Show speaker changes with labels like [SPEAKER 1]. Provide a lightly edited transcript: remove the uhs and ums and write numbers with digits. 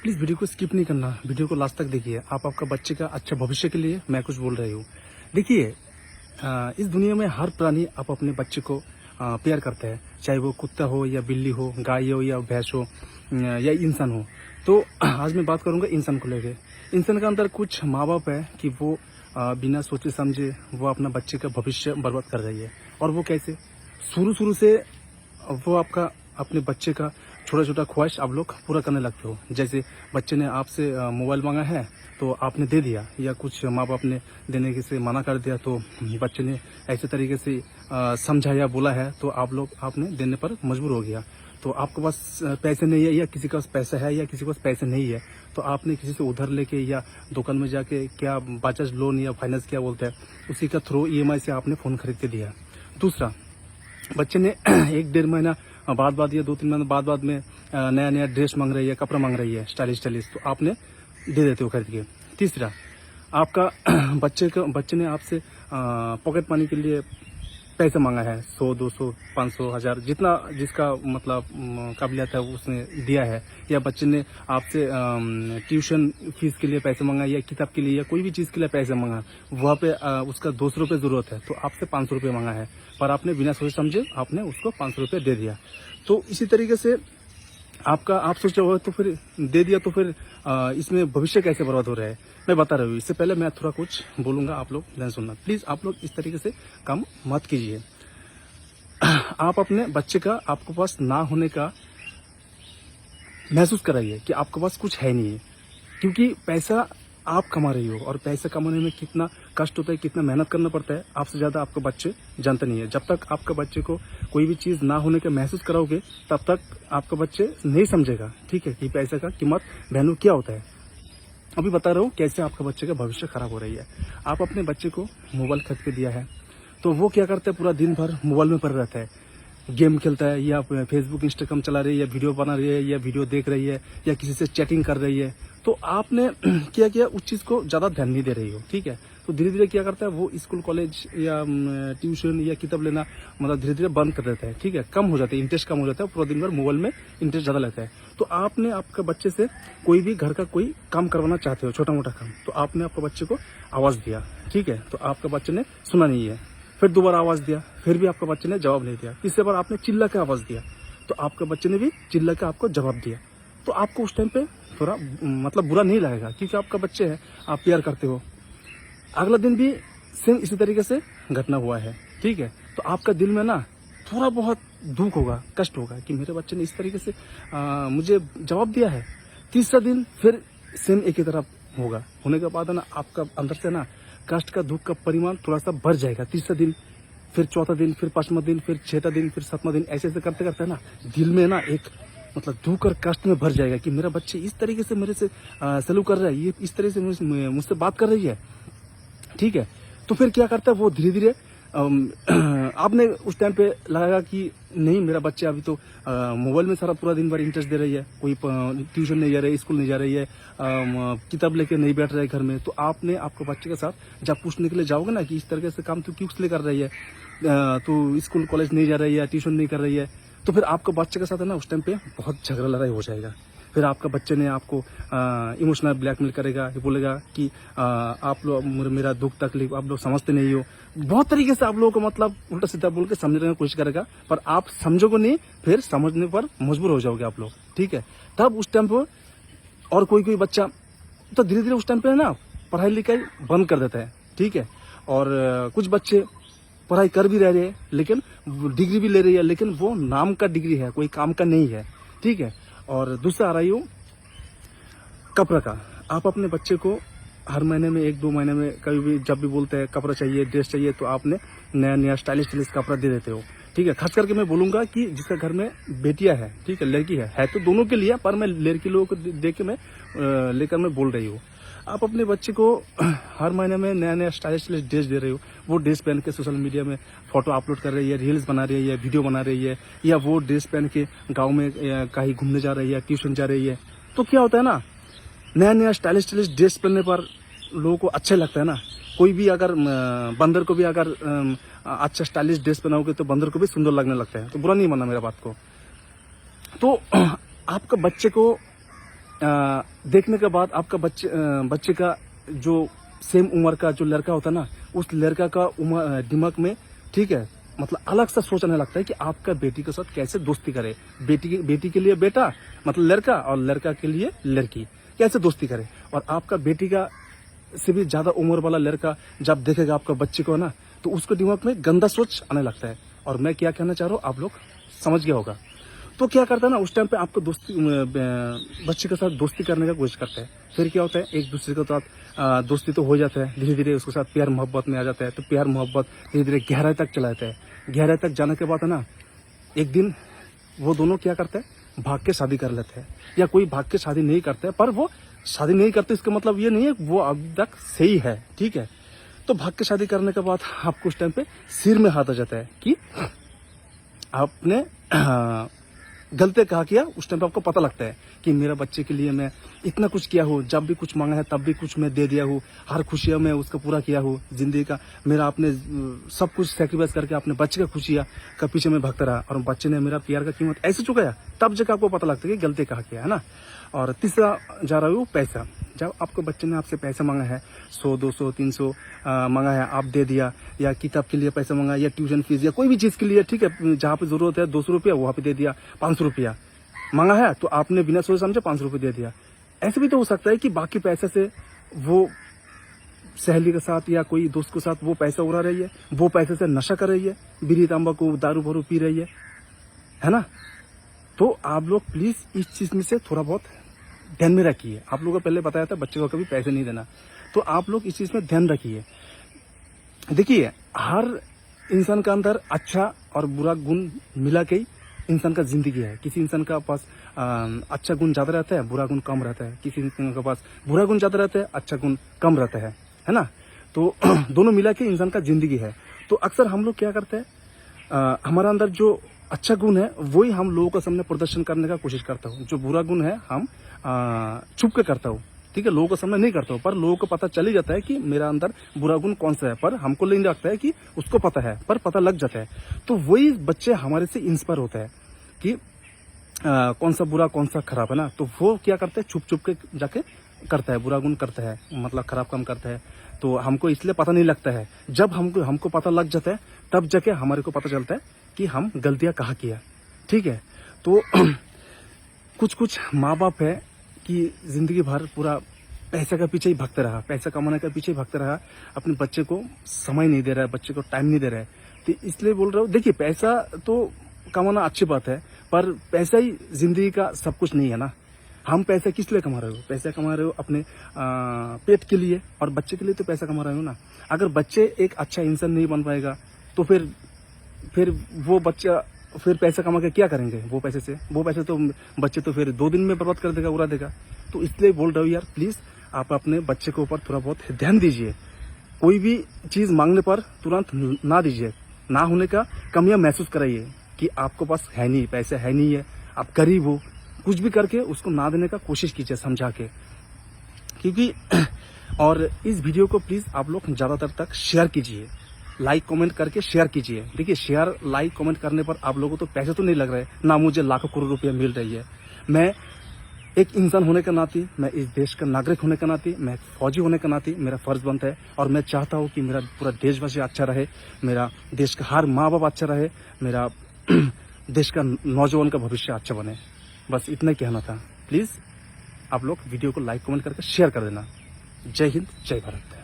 [SPEAKER 1] Please video को skip नहीं करना, वीडियो को लास्ट तक देखिए। आप आपका बच्चे का अच्छा भविष्य के लिए मैं कुछ बोल रही हूँ। देखिए, इस दुनिया में हर प्राणी आप अपने बच्चे को प्यार करते हैं, चाहे वो कुत्ता हो या बिल्ली हो, गाय हो या भैंस हो या इंसान हो। तो आज मैं बात करूँगा इंसान को लेके। इंसान के अंदर कुछ माँ बाप है कि वो बिना सोचे समझे वो अपना बच्चे का भविष्य बर्बाद कर रही है। और वो कैसे? शुरू से वो आपका अपने बच्चे का छोटा छोटा ख्वाहिश आप लोग पूरा करने लगते हो। जैसे बच्चे ने आपसे मोबाइल मांगा है तो आपने दे दिया, या कुछ माँ बाप ने देने के से मना कर दिया तो बच्चे ने ऐसे तरीके से समझाया बोला है तो आपने देने पर मजबूर हो गया। तो आपके पास पैसे नहीं है, या किसी के पास पैसा है या किसी के पास पैसे नहीं है, तो आपने किसी से उधार लेके या दुकान में जाके क्या बजाज लोन या फाइनेंस क्या बोलते हैं उसी का थ्रू EMI से आपने फ़ोन खरीद के दिया। दूसरा, बच्चे ने 1-1.5 महीना बाद या 2-3 महीने बाद में नया ड्रेस मांग रही है, कपड़ा मांग रही है स्टाइलिश, तो आपने दे देते हो खरीद के। तीसरा, आपका बच्चे ने आपसे पॉकेट मनी के लिए पैसे मांगा है, 100-200 500 1000 जितना जिसका मतलब काबिलियत है उसने दिया है। या बच्चे ने आपसे ट्यूशन फीस के लिए पैसे मांगा, या किताब के लिए, या कोई भी चीज़ के लिए पैसे मांगा, वहाँ पे उसका 200 रुपये ज़रूरत है तो आपसे 500 रुपये मांगा है, पर आपने बिना सोचे समझे आपने उसको 500 रुपये दे दिया। तो इसी तरीके से आप सोच रहे हो तो फिर दे दिया, तो फिर इसमें भविष्य कैसे बर्बाद हो रहा है मैं बता रहा हूँ। इससे पहले मैं थोड़ा कुछ बोलूँगा, आप लोग ध्यान सुनना प्लीज़। आप लोग इस तरीके से काम मत कीजिए। आप अपने बच्चे का आपके पास ना होने का महसूस कराइए कि आपके पास कुछ है नहीं है, क्योंकि पैसा आप कमा रही हो और पैसा कमाने में कितना कष्ट होता है, कितना मेहनत करना पड़ता है, आपसे ज़्यादा आपके बच्चे जानते नहीं है। जब तक आपके बच्चे को कोई भी चीज़ ना होने का महसूस कराओगे तब तक आपका बच्चे नहीं समझेगा, ठीक है, कि पैसे का कीमत वैल्यू क्या होता है। अभी बता रहा हूँ कैसे आपका बच्चे का भविष्य खराब हो रही है। आप अपने बच्चे को मोबाइल खरीद के दिया है तो वो क्या करता है, पूरा दिन भर मोबाइल में पड़ा रहता है, गेम खेलता है, या फेसबुक इंस्टाग्राम चला रही है, या वीडियो बना रही है, या वीडियो देख रही है, या किसी से चैटिंग कर रही है। तो आपने क्या किया, उस चीज़ को ज़्यादा ध्यान नहीं दे रही हो, ठीक है। तो धीरे धीरे क्या करता है वो, स्कूल कॉलेज या ट्यूशन या किताब लेना मतलब धीरे धीरे बंद कर देता है, ठीक है, कम हो जाता है, इंटरेस्ट कम हो जाता है, पूरा दिन भर मोबाइल में इंटरेस्ट ज़्यादा लगता है। तो आपने आपका बच्चे से कोई भी घर का कोई काम करवाना चाहते हो, छोटा मोटा काम, तो आपने आपके बच्चे को आवाज़ दिया, ठीक है, तो आपके बच्चे ने सुना नहीं है। फिर दोबारा आवाज़ दिया, फिर भी आपके बच्चे ने जवाब नहीं दिया। तीसरी बार आपने चिल्ला के आवाज़ दिया तो आपके बच्चे ने भी चिल्ला के आपको जवाब दिया। तो आपको उस टाइम पे थोड़ा मतलब बुरा नहीं लगेगा, क्योंकि आपका बच्चे है, आप प्यार करते हो। अगला दिन भी सेम इसी तरीके से घटना हुआ है, ठीक है, तो आपका दिल में ना थोड़ा बहुत दुख होगा, कष्ट होगा कि मेरे बच्चे ने इस तरीके से मुझे जवाब दिया है। तीसरा दिन फिर सेम एक ही तरह होगा, होने के बाद ना आपका अंदर से ना कष्ट का दुख का परिमाण थोड़ा सा बढ़ जाएगा। तीसरा दिन, फिर चौथा दिन, फिर पांचवा दिन, फिर छठा दिन, फिर सातवां दिन, ऐसे ऐसे करते करते ना दिल में ना एक मतलब दुख और कष्ट में भर जाएगा कि मेरा बच्चे इस तरीके से मेरे से सलूक कर रहा है, ये इस तरह से मुझसे बात कर रही है, ठीक है। तो फिर क्या करता है वो, धीरे धीरे आपने उस टाइम पे लगाएगा कि नहीं, मेरा बच्चा अभी तो मोबाइल में सारा पूरा दिन भर इंटरेस्ट दे रही है, कोई ट्यूशन नहीं जा रही है, स्कूल नहीं जा रही है, किताब लेके नहीं बैठ रहा है घर में। तो आपने आपके बच्चे के साथ जब पूछने के लिए जाओगे ना कि इस तरीके से काम तो क्यों इसलिए कर रही है, तो स्कूल कॉलेज नहीं जा रही है, ट्यूशन नहीं कर रही है, तो फिर आपके बच्चे के साथ है ना उस टाइम पे बहुत झगड़ा लड़ाई हो जाएगा। फिर आपका बच्चे ने आपको इमोशनल ब्लैकमेल करेगा, ये बोलेगा कि आप लोग मेरा दुख तकलीफ आप लोग समझते नहीं हो, बहुत तरीके से आप लोगों को मतलब उल्टा सीधा बोल के समझने की कोशिश करेगा, पर आप समझोगे नहीं, फिर समझने पर मजबूर हो जाओगे आप लोग, ठीक है। तब उस टाइम पर और कोई बच्चा तो धीरे धीरे उस टाइम पे ना पढ़ाई लिखाई बंद कर देता है, ठीक है। और कुछ बच्चे पढ़ाई कर भी रहे हैं, लेकिन डिग्री भी ले रही है, लेकिन वो नाम का डिग्री है, कोई काम का नहीं है, ठीक है। और दूसरा आ रही हूँ कपड़ा का। आप अपने बच्चे को हर महीने में 1-2 महीने में कभी भी जब भी बोलते हैं कपड़ा चाहिए, ड्रेस चाहिए, तो आपने नया स्टाइलिश कपड़ा दे देते हो, ठीक है। खास करके मैं बोलूँगा कि जिसका घर में बेटियां है, ठीक है, लड़की है तो दोनों के लिए, पर मैं लड़की लोगों को देख के मैं लेकर मैं बोल रही हूँ। आप अपने बच्चे को हर महीने में नया स्टाइलिश ड्रेस दे रहे हो, वो ड्रेस पहन के सोशल मीडिया में फोटो अपलोड कर रही है, रील्स बना रही है, वीडियो बना रही है, या वो ड्रेस पहन के गांव में कहीं घूमने जा रही है, ट्यूशन जा रही है। तो क्या होता है ना, नया स्टाइलिश ड्रेस पहनने पर लोगों को अच्छा लगता है ना। कोई भी अगर बंदर को भी अगर अच्छा स्टाइलिश ड्रेस पहनाओगे तो बंदर को भी सुंदर लगने लगता है। तो बुरा नहीं मानना मेरा बात को। तो आपका बच्चे को देखने के बाद आपका बच्चे का जो सेम उम्र का जो लड़का होता है ना, उस लड़का का दिमाग में, ठीक है, मतलब अलग सा सोचने लगता है कि आपका बेटी के साथ कैसे दोस्ती करे, बेटी के लिए बेटा मतलब लड़का, और लड़का के लिए लड़की कैसे दोस्ती करे। और आपका बेटी का से भी ज्यादा उम्र वाला लड़का जब देखेगा आपका बच्चे को ना, तो उसके दिमाग में गंदा सोच आने लगता है। और मैं क्या कहना चाह रहा हूँ आप लोग समझ गया होगा। तो क्या करता है ना, उस टाइम पे आपको बच्चे के साथ दोस्ती करने का कोशिश करता है। फिर क्या होता है, एक दूसरे के साथ दोस्ती तो हो जाता है, धीरे धीरे उसके साथ प्यार मोहब्बत में आ जाता है। तो प्यार मोहब्बत धीरे धीरे गहराई तक चला जाता है। गहराई तक जाने के बाद है ना, एक दिन वो दोनों क्या करते हैं, भाग के शादी कर लेते हैं। या कोई भाग के शादी नहीं करते, पर वो शादी नहीं करते इसका मतलब ये नहीं है वो अब तक सही है, ठीक है। तो भाग के शादी करने के बाद आपको उस टाइम पे सिर में हाथ आ जाता है कि आपने गलती कहा किया। उस टाइम पे आपको पता लगता है कि मेरा बच्चे के लिए मैं इतना कुछ किया हूँ, जब भी कुछ मांगा है तब भी कुछ मैं दे दिया हूँ, हर खुशियाँ मैं उसका पूरा किया हूँ। जिंदगी का मेरा आपने सब कुछ सेक्रीफाइस करके अपने बच्चे का खुशियाँ का पीछे में भागता रहा, और बच्चे ने मेरा प्यार का कीमत ऐसे चुकाया, तब जगह आपको पता लगता है कि गलती कहा किया है ना। और तीसरा जा रहा है वो पैसा। जब आपके बच्चे ने आपसे पैसा मांगा है, 100 200 300 मांगा है, आप दे दिया, या किताब के लिए पैसा मांगा, या ट्यूशन फीस, या कोई भी चीज़ के लिए, ठीक है, जहाँ पे जरूरत है 200 रुपया वहाँ पे दे दिया, 500 रुपया मांगा है तो आपने बिना सोचे समझे 500 रुपये दे दिया। ऐसे भी तो हो सकता है कि बाकी पैसे से वो सहेली के साथ या कोई दोस्त के साथ वो पैसा उड़ा रही है, वो पैसे से नशा कर रही है, बीड़ी तंबाकू दारू भरू पी रही है ना। तो आप लोग प्लीज इस चीज में से थोड़ा बहुत ध्यान में रखिए। आप लोगों को पहले बताया था बच्चे को कभी पैसे नहीं देना, तो आप लोग इस चीज में ध्यान रखिए। देखिए, हर इंसान का अंदर अच्छा और बुरा गुण मिला के ही इंसान का जिंदगी है। किसी इंसान का पास अच्छा गुण ज्यादा रहता है, बुरा गुण कम रहता है। किसी इंसान के पास बुरा गुण ज्यादा रहता है, अच्छा गुण कम रहता है ना। तो दोनों मिला के इंसान का जिंदगी है। तो अक्सर हम लोग क्या करते हैं, हमारा अंदर जो अच्छा गुण है वही हम लोगों के सामने प्रदर्शन करने का कोशिश करता हूँ। जो बुरा गुण है हम छुप के करता हूँ, ठीक है, लोगों के सामने नहीं करता हूँ। पर लोगों को पता चल ही जाता है कि मेरा अंदर बुरा गुण कौन सा है, पर हमको नहीं लगता है कि उसको पता है, पर पता लग जाता है। तो वही बच्चे हमारे से इंस्पायर होते हैं कि कौन सा बुरा कौन सा खराब है ना। तो वो क्या करते हैं, छुप छुप के जाके करता है, बुरा गुण करता है, मतलब खराब काम करता है। तो हमको इसलिए पता नहीं लगता है। जब हमको पता लग जाता है तब जाके हमारे को पता चलता है कि हम गलतियां कहाँ किया, ठीक है। तो कुछ माँ बाप है कि जिंदगी भर पूरा पैसे का पीछे ही भागते रहा, पैसा कमाने का पीछे ही भागते रहा, अपने बच्चे को समय नहीं दे रहा है, बच्चे को टाइम नहीं दे रहा है। तो इसलिए बोल रहा हूँ, देखिए पैसा तो कमाना अच्छी बात है, पर पैसा ही जिंदगी का सब कुछ नहीं है ना। हम पैसा किस लिए कमा रहे हो, पैसा कमा रहे हो अपने पेट के लिए, और बच्चे के लिए तो पैसा कमा रहे हो ना। अगर बच्चे एक अच्छा इंसान नहीं बन पाएगा तो फिर वो बच्चा फिर पैसा कमा के क्या करेंगे। वो पैसे तो बच्चे तो फिर 2 दिन में बर्बाद कर देगा, उड़ा देगा। तो इसलिए बोल रहा हूँ यार, प्लीज आप अपने बच्चे के ऊपर थोड़ा बहुत ध्यान दीजिए। कोई भी चीज मांगने पर तुरंत ना दीजिए, ना होने का कमियां महसूस कराइए कि आपको पास है नहीं, पैसे है नहीं है, आप गरीब हो, कुछ भी करके उसको ना देने का कोशिश कीजिए समझा के। क्योंकि और इस वीडियो को प्लीज आप लोग ज्यादातर तक शेयर कीजिए, लाइक कमेंट करके शेयर कीजिए। देखिए, शेयर लाइक कमेंट करने पर आप लोगों को तो पैसे तो नहीं लग रहे ना, मुझे लाखों करोड़ रुपया मिल रही है। मैं एक इंसान होने के नाते, मैं इस देश का नागरिक होने के नाते, मैं एक फौजी होने के नाते मेरा फर्ज बनता है, और मैं चाहता हूँ कि मेरा पूरा देशवासी अच्छा रहे, मेरा देश का हर माँ बाप अच्छा रहे, मेरा देश का नौजवान का भविष्य अच्छा बने। बस इतना ही कहना था। प्लीज आप लोग वीडियो को लाइक कमेंट करके शेयर कर देना। जय हिंद, जय भारत।